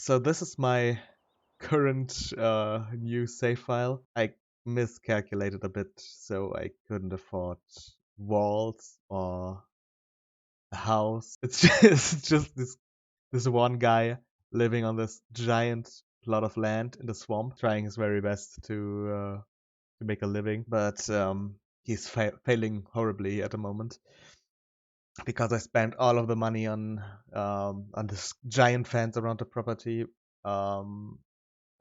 So this is my current new save file. I miscalculated a bit, so I couldn't afford walls or a house. It's just this one guy living on this giant plot of land in the swamp, trying his very best to make a living, but he's failing horribly at the moment because I spent all of the money on this giant fence around the property, um,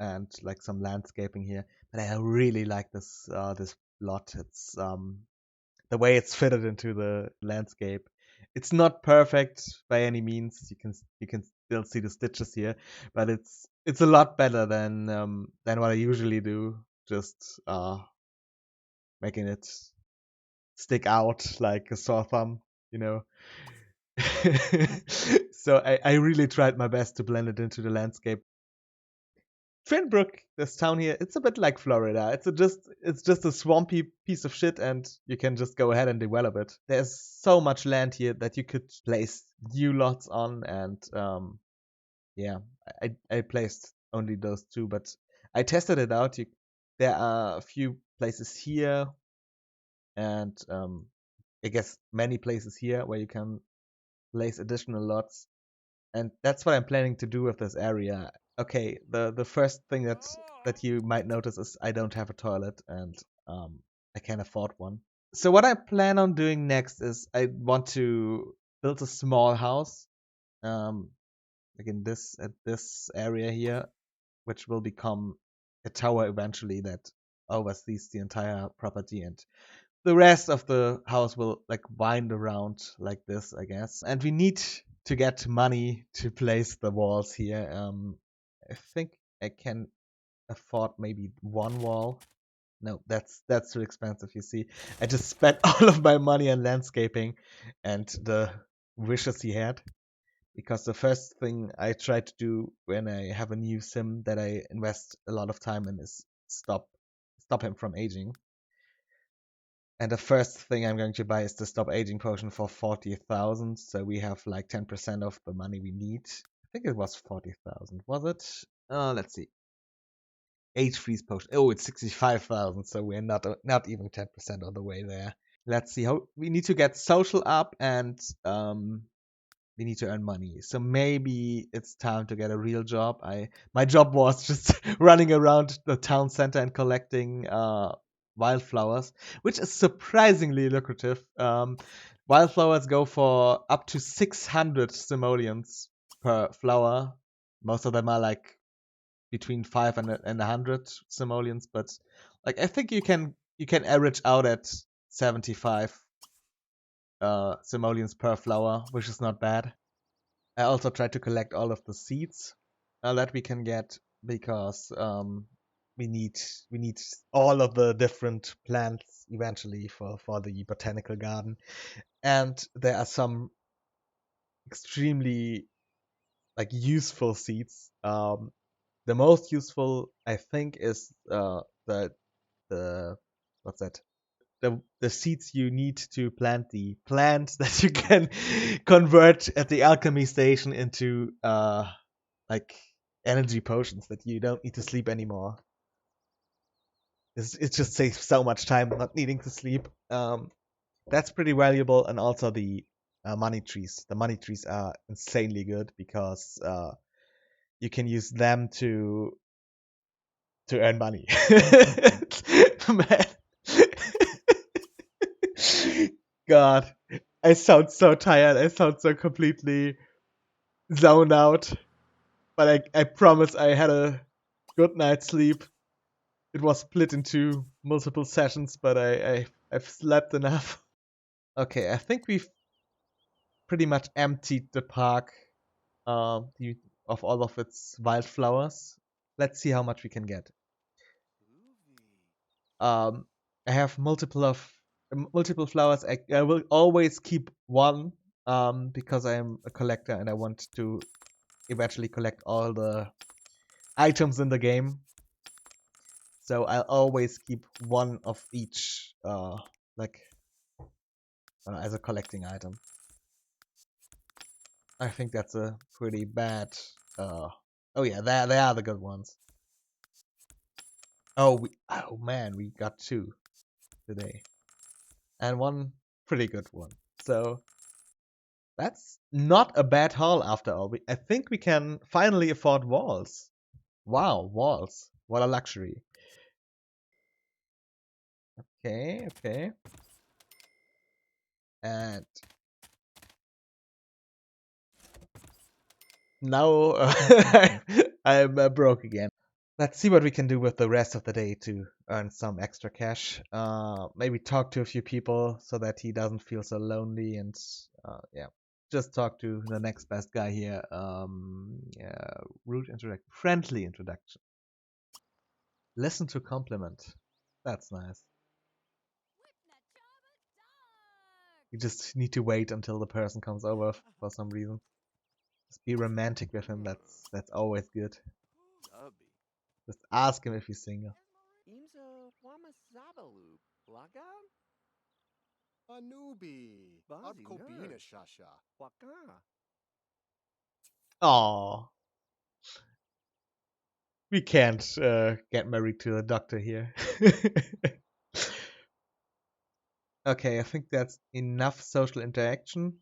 and like some landscaping here. But I really like this plot. It's the way it's fitted into the landscape. It's not perfect by any means. You can still see the stitches here, but it's a lot better than what I usually do. Just making it stick out like a sore thumb, you know. So I really tried my best to blend it into the landscape. Twinbrook, this town here, it's a bit like Florida. It's just a swampy piece of shit, and you can just go ahead and develop it. There's so much land here that you could place new lots on, and yeah, I placed only those two, but I tested it out. There are a few places here, and I guess many places here where you can place additional lots, and that's what I'm planning to do with this area. Okay, the first thing that you might notice is I don't have a toilet, and I can't afford one. So what I plan on doing next is I want to build a small house, um, like in this area here, which will become a tower eventually that oversees the entire property, and the rest of the house will like wind around like this, I guess. And we need to get money to place the walls here. I think I can afford maybe one wall. No, that's too expensive, you see. I just spent all of my money on landscaping and the wishes he had. Because the first thing I try to do when I have a new sim that I invest a lot of time in is stop him from aging. And the first thing I'm going to buy is the stop aging potion for 40,000. So we have like 10% of the money we need. I think it was 40,000, was it? Let's see. Age freeze potion. Oh, it's 65,000. So we're not even 10% on the way there. Let's see how we need to get social up, and we need to earn money. So maybe it's time to get a real job. My job was just running around the town center and collecting wildflowers, which is surprisingly lucrative. Wildflowers go for up to 600 simoleons per flower. Most of them are like between 5 and 100 simoleons, but like I think you can average out at 75 simoleons per flower, which is not bad. I also try to collect all of the seeds that we can get, because we need we need all of the different plants eventually for the botanical garden. And there are some extremely like useful seeds. The most useful I think is the what's that? The seeds you need to plant the plants that you can convert at the alchemy station into like energy potions that you don't need to sleep anymore. It just saves so much time not needing to sleep. That's pretty valuable, and also the money trees. The money trees are insanely good because you can use them to earn money. Man. God, I sound so tired. I sound so completely zoned out. But I promise I had a good night's sleep. It was split into multiple sessions, but I've slept enough. Okay, I think we've pretty much emptied the park of all of its wildflowers. Let's see how much we can get. Um, I have multiple flowers. I will always keep one because I am a collector and I want to eventually collect all the items in the game. So I'll always keep one of each, like as a collecting item. I think that's a pretty bad uh, Oh yeah, they are the good ones. Oh man, we got 2 today. And 1 pretty good one. So that's not a bad haul after all. I think we can finally afford walls. Wow, walls. What a luxury. Okay, okay. And now I'm broke again. Let's see what we can do with the rest of the day to earn some extra cash. Maybe talk to a few people so that he doesn't feel so lonely and yeah. Just talk to the next best guy here. Yeah, rude introduction. Friendly introduction. Listen to compliment. That's nice. You just need to wait until the person comes over for some reason. Just be romantic with him. That's always good. Just ask him if he's single. Oh, we can't get married to a doctor here. Okay, I think that's enough social interaction.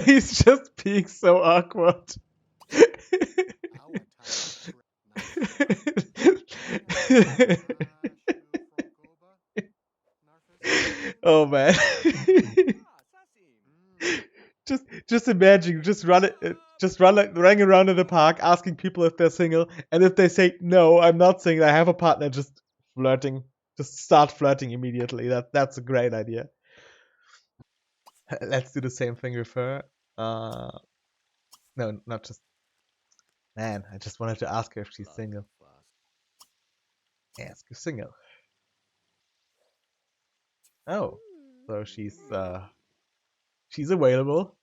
He's just being so awkward. Oh man. just imagine running around in the park asking people if they're single, and if they say no, I'm not single, I have a partner, just flirting. Just start flirting immediately. That's a great idea. Let's do the same thing with her. No, not just. Man, I just wanted to ask her if she's single. Ask if single. Oh, so she's available.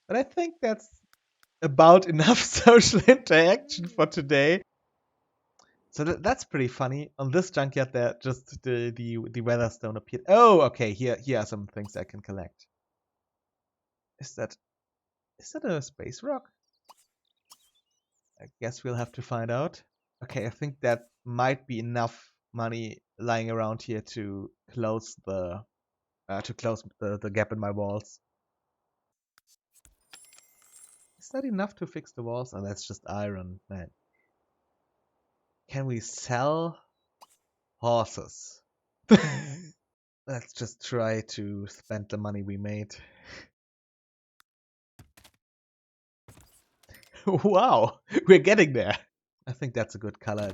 But I think that's about enough social interaction for today. So that's pretty funny. On this junkyard, there just the Weatherstone appeared. Oh, okay. Here are some things I can collect. Is that a space rock? I guess we'll have to find out. Okay, I think that might be enough money lying around here to close the gap in my walls. Is that enough to fix the walls? Oh, that's just iron, man. Can we sell horses? Let's just try to spend the money we made. Wow, we're getting there. I think that's a good color.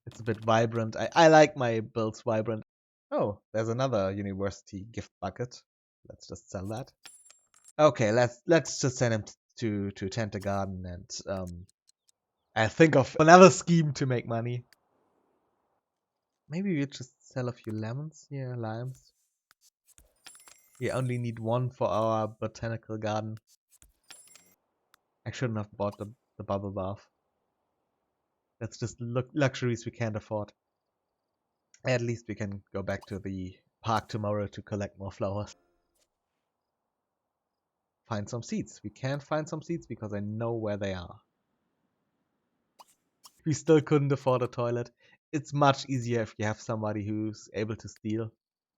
It's a bit vibrant. I like my builds vibrant. Oh, there's another university gift bucket. Let's just sell that. Okay, let's just send him to tend the garden, and I think of another scheme to make money. Maybe we just sell a few lemons. Yeah, limes. We only need 1 for our botanical garden. I shouldn't have bought the bubble bath. That's just luxuries we can't afford. At least we can go back to the park tomorrow to collect more flowers. Find some seeds. We can find some seeds because I know where they are. We still couldn't afford a toilet. It's much easier if you have somebody who's able to steal.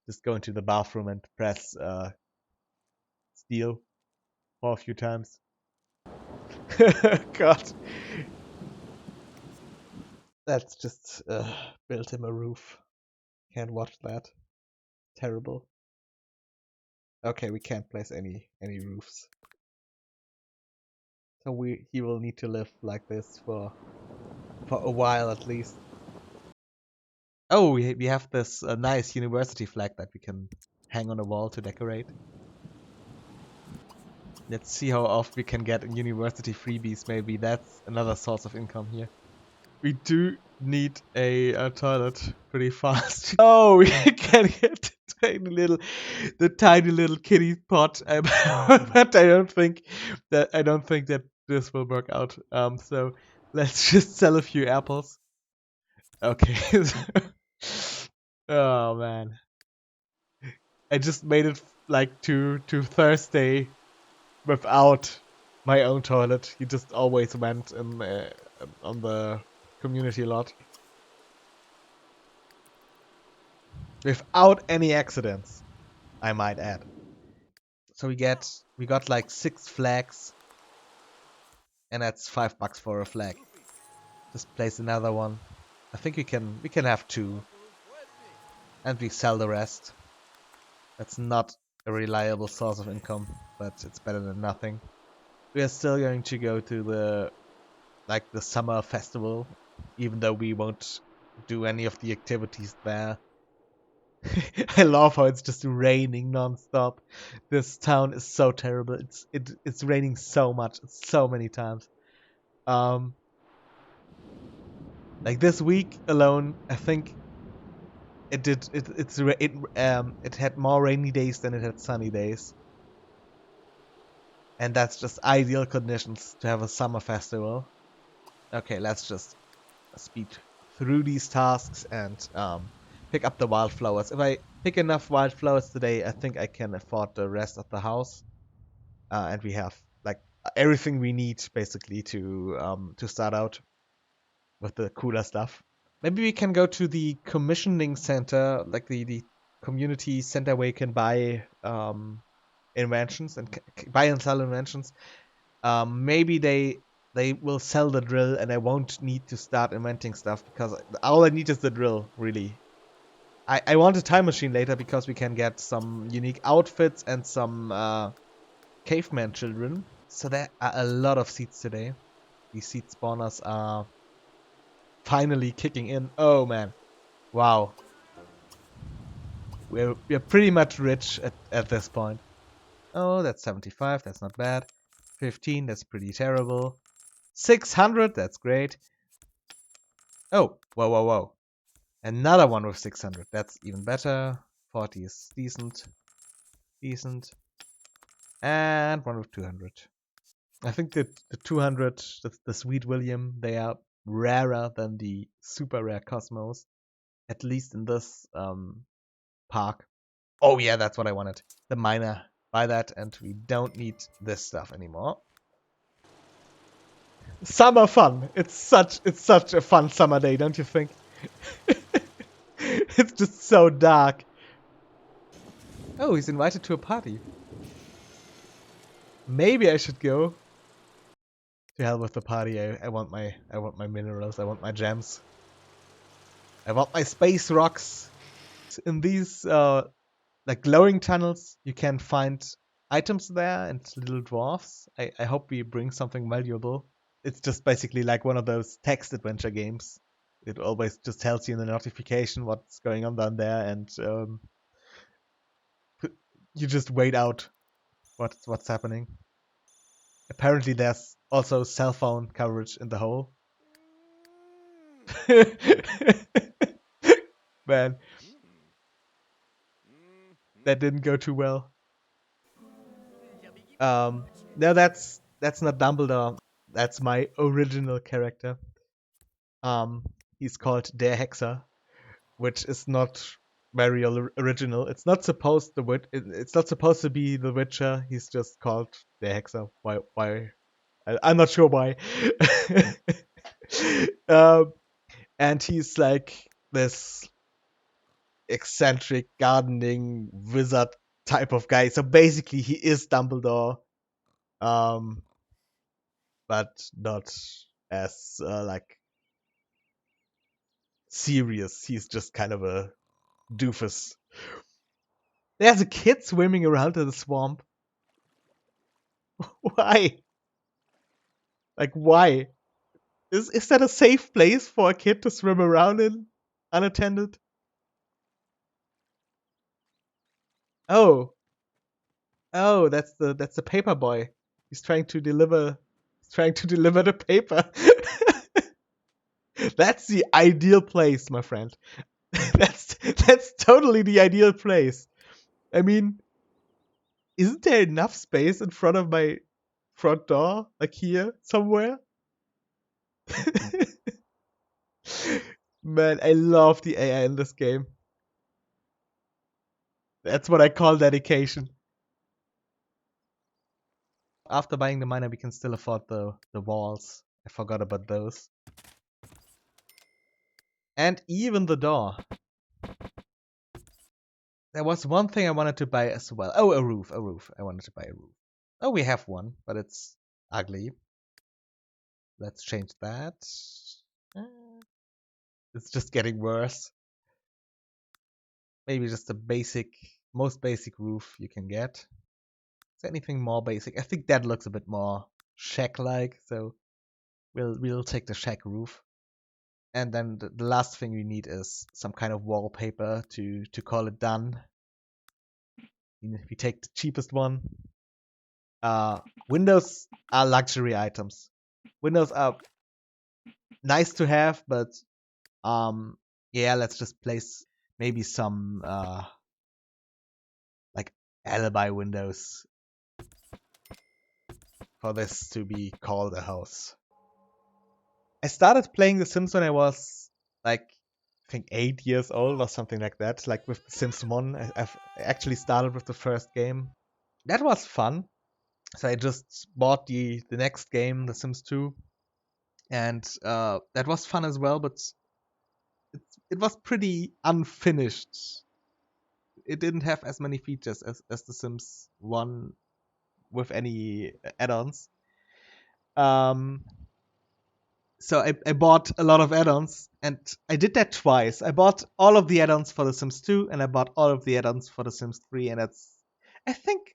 Just go into the bathroom and press steal for a few times. God. Let's just build him a roof. Can't watch that. Terrible. Okay, we can't place any roofs. So he will need to live like this for a while at least. Oh, we have this nice university flag that we can hang on a wall to decorate. Let's see how often we can get university freebies. Maybe that's another source of income here. We do need a toilet pretty fast. Oh, we can get the tiny little kitty pot, but I don't think that this will work out. So let's just sell a few apples. Okay. Oh man, I just made it like to Thursday without my own toilet. He just always went in on the community lot without any accidents, I might add. So we got like 6 flags, and that's $5 for a flag. Just place another one. I think we can have 2, and we sell the rest. That's not a reliable source of income, but it's better than nothing. We are still going to go to the summer festival, even though we won't do any of the activities there. I love how it's just raining nonstop. This town is so terrible. It's raining so much, so many times. Um, like this week alone, I think it had more rainy days than it had sunny days, and that's just ideal conditions to have a summer festival. Okay, let's just speed through these tasks and pick up the wildflowers. If I pick enough wildflowers today, I think I can afford the rest of the house, and we have like everything we need basically to start out with the cooler stuff. Maybe we can go to the commissioning center, like the community center where you can buy inventions and buy and sell inventions. Maybe they will sell the drill, and I won't need to start inventing stuff because all I need is the drill, really. I want a time machine later because we can get some unique outfits and some caveman children. So there are a lot of seeds today. These seed spawners are finally kicking in. Oh man, wow. We're pretty much rich at this point. Oh, that's 75. That's not bad. 15. That's pretty terrible. 600. That's great. Oh, whoa, whoa, whoa. Another one with 600. That's even better. 40 is decent. Decent. And one with 200. I think that the 200, the Sweet William, they are rarer than the super rare Cosmos. At least in this park. Oh yeah, that's what I wanted. The miner. Buy that, and we don't need this stuff anymore. Summer fun. It's such a fun summer day, don't you think? It's just so dark. Oh, he's invited to a party. Maybe I should go. To hell with the party. I want my minerals. I want my gems. I want my space rocks. In these like glowing tunnels, you can find items there and little dwarfs. I hope we bring something valuable. It's just basically like one of those text adventure games. It always just tells you in the notification what's going on down there, and you just wait out what's happening. Apparently, there's also cell phone coverage in the hole. Man, that didn't go too well. No, that's not Dumbledore. That's my original character. Um, he's called Der Hexer, which is not very original. It's not supposed it's not supposed to be the Witcher. He's just called Der Hexer. Why? Why? I'm not sure why. um, and he's like this eccentric gardening wizard type of guy. So basically, he is Dumbledore, um, but not as like serious. He's just kind of a doofus. There's a kid swimming around in the swamp. Why? Like, why? Is that a safe place for a kid to swim around in unattended? Oh, oh, that's the paper boy. He's trying to deliver the paper. That's the ideal place, my friend. That's totally the ideal place. I mean, isn't there enough space in front of my front door, like here somewhere? Man, I love the AI in this game. That's what I call dedication. after buying the miner, we can still afford the walls. I forgot about those. And even the door. There was one thing I wanted to buy as well. Oh, a roof. I wanted to buy a roof. Oh, we have one, but it's ugly. Let's change that. It's just getting worse. Maybe just the most basic roof you can get. Is there anything more basic? I think that looks a bit more shack-like, so we'll take the shack roof. And then the last thing we need is some kind of wallpaper to call it done. We take the cheapest one. Windows are luxury items. Windows are nice to have, but yeah, let's just place maybe some like alibi windows for this to be called a house. I started playing The Sims when I was like I think 8 years old or something like that. Like with The Sims 1, I've actually started with the first game. That was fun. So I just bought the next game, The Sims 2, and that was fun as well. But it was pretty unfinished. It didn't have as many features as The Sims 1 with any add-ons. So I bought a lot of add-ons, and I did that twice. I bought all of the add-ons for The Sims 2, and I bought all of the add-ons for The Sims 3, and that's, I think,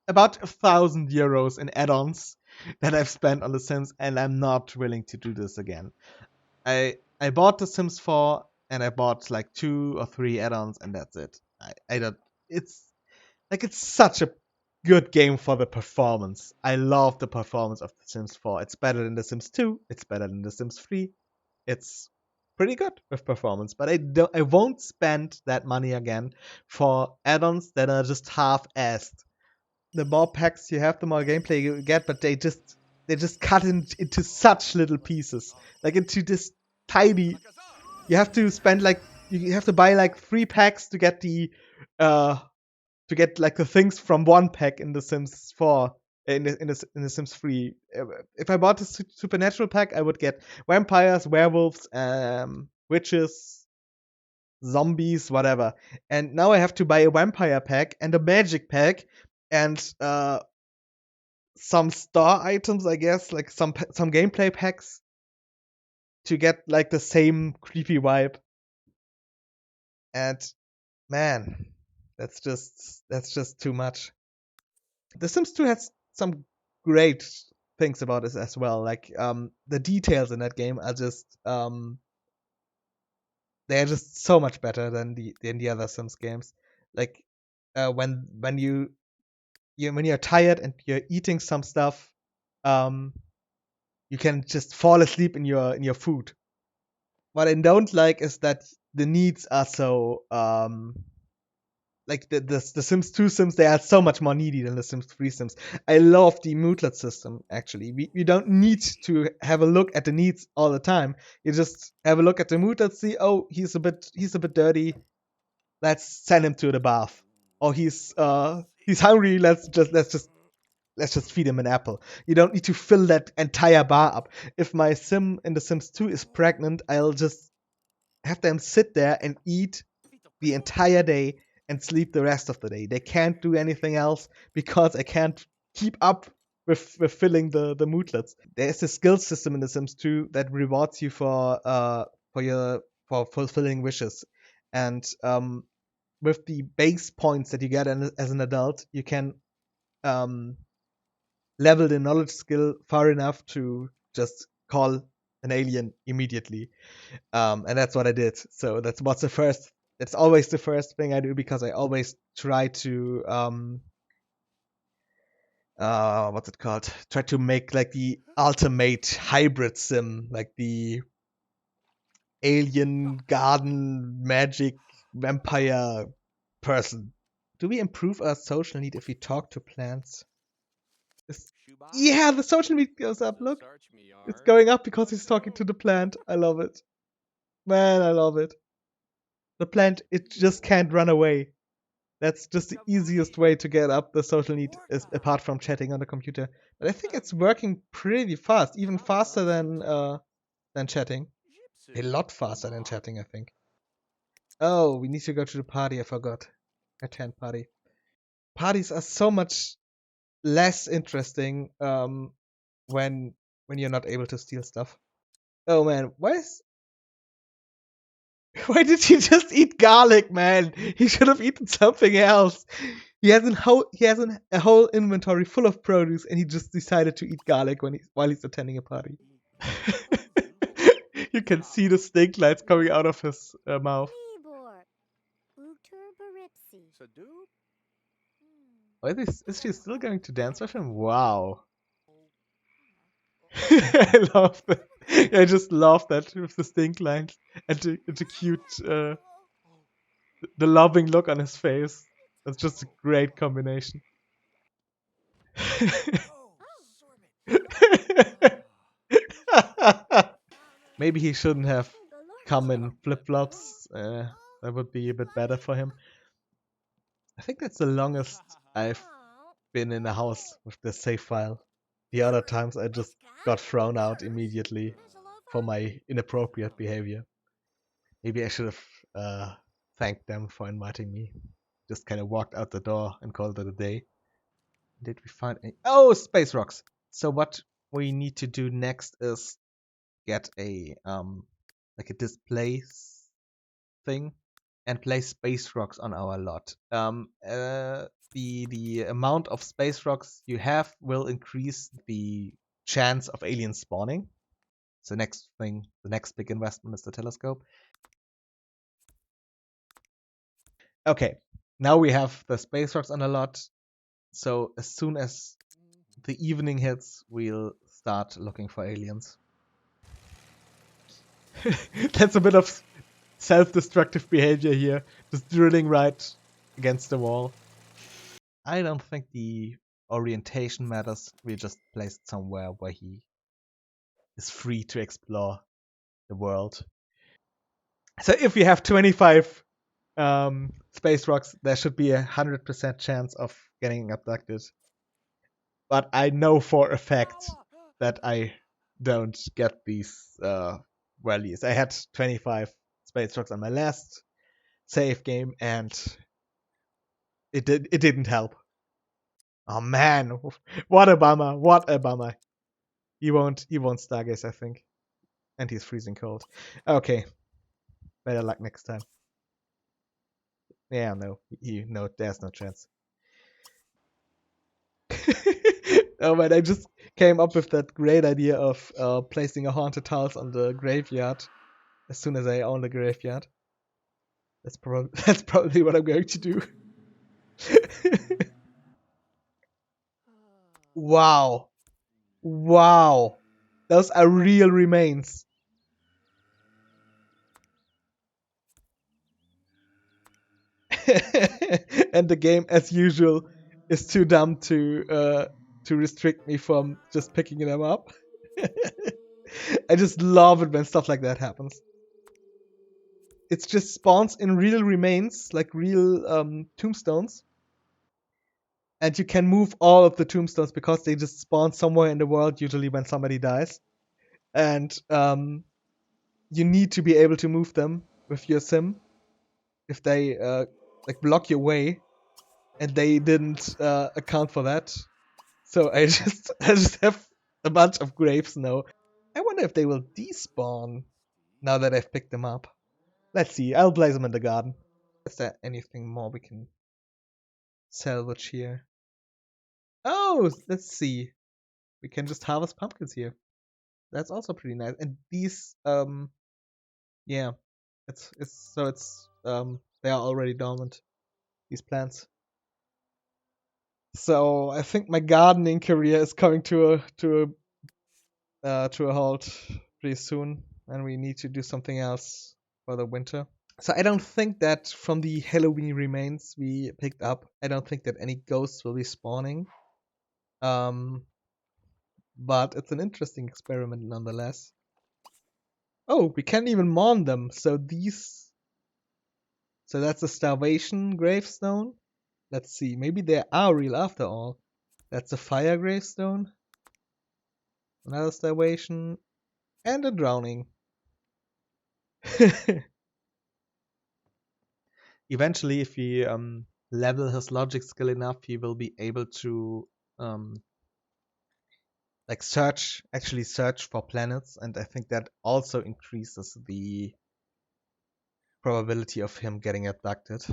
about 1,000 euros in add-ons that I've spent on The Sims, and I'm not willing to do this again. I bought The Sims 4, and I bought like 2 or 3 add-ons, and that's it. I don't. It's such a good game for the performance. I love the performance of The Sims 4. It's better than The Sims 2. It's better than The Sims 3. It's pretty good with performance, but I won't spend that money again for add-ons that are just half-assed. The more packs you have, the more gameplay you get, but they just cut into such little pieces, like into this tiny. You have to spend like you have to buy like 3 packs to get the like the things from one pack in The Sims 4, in the Sims 3. If I bought the Supernatural pack, I would get vampires, werewolves, witches, zombies, whatever. And now I have to buy a vampire pack and a magic pack and some star items, I guess, like some gameplay packs to get like the same creepy vibe. And man, that's just too much. The Sims 2 has some great things about it as well. Like the details in that game are just they're just so much better than the other Sims games. Like when when you're tired and you're eating some stuff, you can just fall asleep in your food. What I don't like is that the needs are so like the Sims 2 Sims, they are so much more needy than the Sims 3 Sims. I love the moodlet system, actually. We don't need to have a look at the needs all the time. You just have a look at the moodlet, see, oh, he's a bit dirty. Let's send him to the bath. Or he's hungry, let's just feed him an apple. You don't need to fill that entire bar up. If my sim in the Sims 2 is pregnant, I'll just have them sit there and eat the entire day and sleep the rest of the day. They can't do anything else because I can't keep up with filling the moodlets. There's a skill system in The Sims 2 that rewards you for fulfilling wishes, and with the base points that you get as an adult, you can level the knowledge skill far enough to just call an alien immediately. And that's what I did. So that's always the first thing I do, because I always try to what's it called? Try to make like the ultimate hybrid sim, like the alien garden magic vampire person. Do we improve our social need if we talk to plants? Yeah, the social need goes up. Look, it's going up because he's talking to the plant. I love it. Man, I love it. The plant, it just can't run away. That's just the easiest way to get up the social need, is apart from chatting on the computer. But I think it's working pretty fast, even faster than chatting. A lot faster than chatting, I think. Oh, we need to go to the party. I forgot. Attend party. Parties are so much less interesting when you're not able to steal stuff. Oh man, why did he just eat garlic, man? He should have eaten something else. A whole inventory full of produce, and he just decided to eat garlic while he's attending a party. You can see the snake lights coming out of his mouth. Oh, is she still going to dance with him? Wow. I love that. I just love that with the stink lines and the cute, the loving look on his face. That's just a great combination. Maybe he shouldn't have come in flip-flops. That would be a bit better for him. I think that's the longest I've been in a house with the save file. The other times I just got thrown out immediately for my inappropriate behavior. Maybe I should have thanked them for inviting me. Just kind of walked out the door and called it a day. Did we find any? Oh, space rocks. So what we need to do next is get a like a display thing and place space rocks on our lot. The amount of space rocks you have will increase the chance of aliens spawning. So the next big investment is the telescope. Okay, now we have the space rocks on a lot. So as soon as the evening hits, we'll start looking for aliens. That's a bit of self-destructive behavior here, just drilling right against the wall. I don't think the orientation matters. We just placed somewhere where he is free to explore the world. So if we have 25 space rocks, there should be 100% chance of getting abducted. But I know for a fact that I don't get these values. I had 25 space rocks on my last save game, and it didn't help. Oh man, what a bummer! What a bummer. He won't stargaze, I think, and he's freezing cold. Okay, better luck next time. Yeah, no, there's no chance. Oh man, I just came up with that great idea of placing a haunted house on the graveyard as soon as I own the graveyard. That's probably what I'm going to do. Wow. Those are real remains. And the game, as usual, is too dumb to restrict me from just picking them up. I just love it when stuff like that happens. It just spawns in real remains, like real tombstones. And you can move all of the tombstones because they just spawn somewhere in the world, usually when somebody dies. And you need to be able to move them with your sim if they like block your way, and they didn't account for that. So I just have a bunch of graves now. I wonder if they will despawn now that I've picked them up. Let's see. I'll place them in the garden. Is there anything more we can salvage here? Oh, let's see. We can just harvest pumpkins here. That's also pretty nice. And these, yeah, it's they are already dormant. These plants. So I think my gardening career is coming to a halt pretty soon, and we need to do something else for the winter. So I don't think that from the Halloween remains we picked up, I don't think that any ghosts will be spawning. But it's an interesting experiment nonetheless. Oh, we can't even mourn them. So that's a starvation gravestone. Let's see. Maybe they are real after all. That's a fire gravestone. Another starvation. And a drowning. Eventually, if he level his logic skill enough, he will be able to like actually search for planets, and I think that also increases the probability of him getting abducted.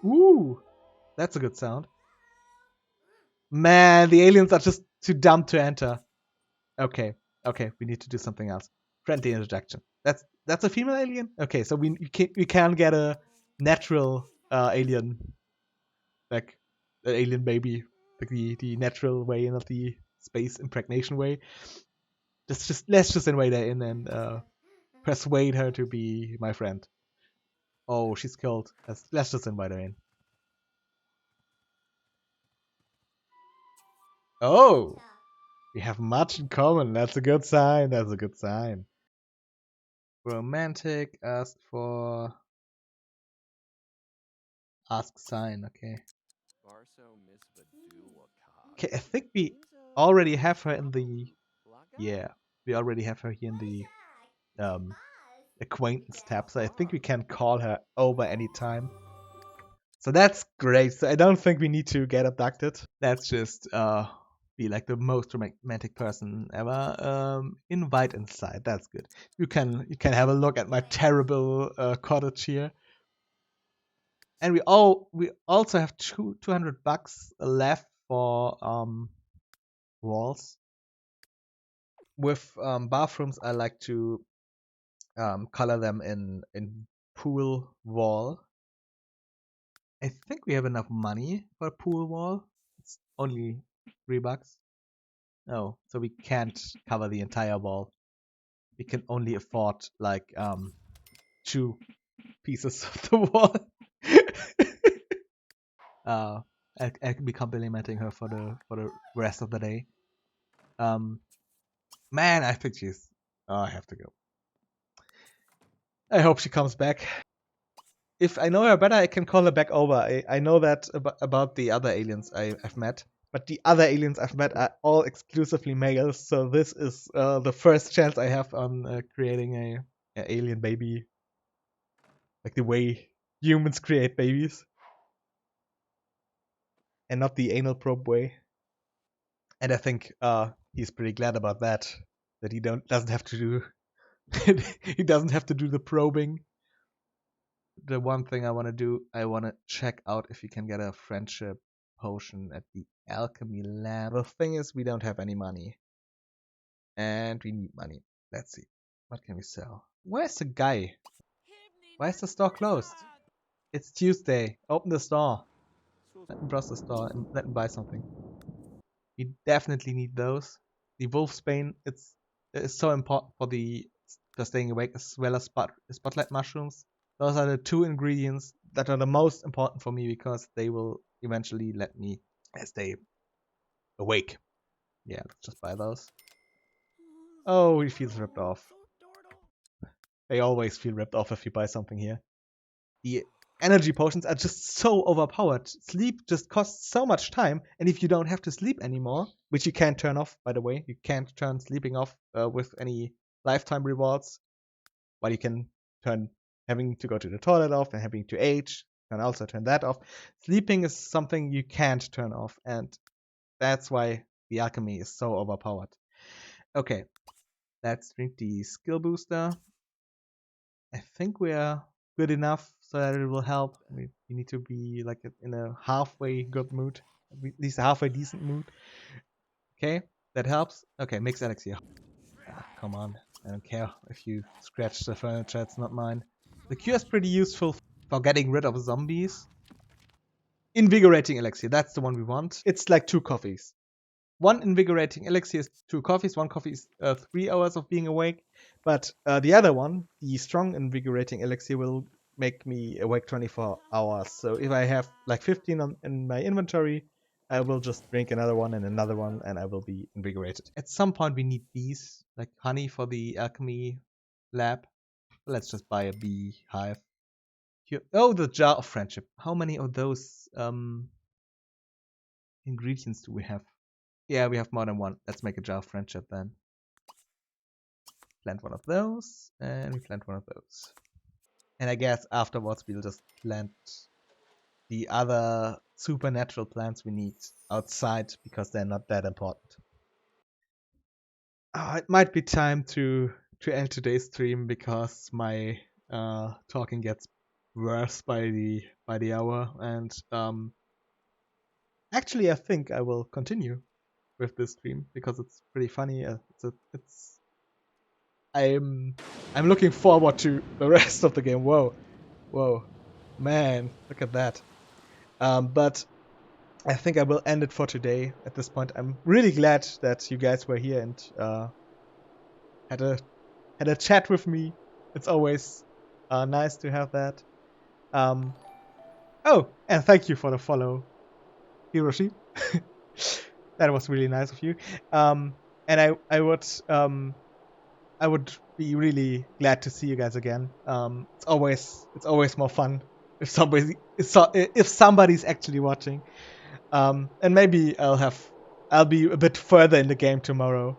Ooh, that's a good sound. Man, the aliens are just too dumb to enter. Okay, okay, we need to do something else. Friendly interjection. That's a female alien. Okay, so we can't get a natural alien, like an alien baby, like the natural way, not the space impregnation way. Let's just invite her in and persuade her to be my friend. Oh, she's killed. Let's just invite her in. Oh, we have much in common. That's a good sign. That's a good sign. Romantic. Ask sign. Okay. Okay, I think we already have her in the. Yeah, we already have her here in the acquaintance tab, so I think we can call her over anytime. So that's great. So I don't think we need to get abducted. Let's just be like the most romantic person ever. Invite inside. That's good. You can have a look at my terrible cottage here. And we also have 200 bucks left for walls. With bathrooms, I like to color them in pool wall. I think we have enough money for a pool wall. It's only $3. Oh, so we can't cover the entire wall. We can only afford like 2 pieces of the wall. I can be complimenting her for the rest of the day. Man, I think she's. Oh, I have to go. I hope she comes back. If I know her better, I can call her back over. I know that about the other aliens I've met, but the other aliens I've met are all exclusively males. So this is the first chance I have on creating a alien baby, like the way humans create babies, and not the anal probe way. And I think he's pretty glad about that. That he doesn't have to do he doesn't have to do the probing. The one thing I want to do, I want to check out if you can get a friendship potion at the alchemy lab. The thing is, we don't have any money. And we need money. Let's see. What can we sell? Where's the guy? Why is the store closed? It's Tuesday. Open the store. Let me browse the store and let me buy something. We definitely need those. The wolfsbane, it's so important for staying awake, as well as spotlight mushrooms. Those are the 2 ingredients that are the most important for me because they will eventually let me stay awake. Yeah, let's just buy those. Oh, he feels ripped off. They always feel ripped off if you buy something here. The energy potions are just so overpowered. Sleep just costs so much time, and if you don't have to sleep anymore, which you can't turn off, by the way, you can't turn sleeping off with any lifetime rewards, while you can turn having to go to the toilet off and having to age, can also turn that off. Sleeping is something you can't turn off, and that's why the alchemy is so overpowered. Okay, let's drink the skill booster. I think we are good enough so that it will help. We need to be like in a halfway good mood, at least a halfway decent mood. Okay, that helps. Okay, mix elixir. Ah, come on, I don't care if you scratch the furniture, it's not mine. The cure is pretty useful for getting rid of zombies. Invigorating elixir, that's the one we want. It's like 2 coffees. 1 invigorating elixir is 2 coffees. 1 coffee is 3 hours of being awake. But the other one, the strong invigorating elixir, will make me awake 24 hours. So if I have like 15 in my inventory, I will just drink another one, and I will be invigorated. At some point, we need bees, like honey for the alchemy lab. Let's just buy a bee hive. Oh, the jar of friendship. How many of those ingredients do we have? Yeah, we have more than one. Let's make a jar of friendship then. Plant one of those, and we plant one of those. And I guess afterwards we'll just plant the other supernatural plants we need outside because they're not that important. It might be time to end today's stream because my talking gets worse by the hour, and actually I think I will continue with this stream because it's pretty funny. It's I'm looking forward to the rest of the game. Whoa, man, look at that. But I think I will end it for today. At this point, I'm really glad that you guys were here and had a chat with me. It's always nice to have that. Oh, and thank you for the follow, Hiroshi. That was really nice of you. And I would be really glad to see you guys again. It's always more fun if somebody's actually watching. And maybe I'll be a bit further in the game tomorrow.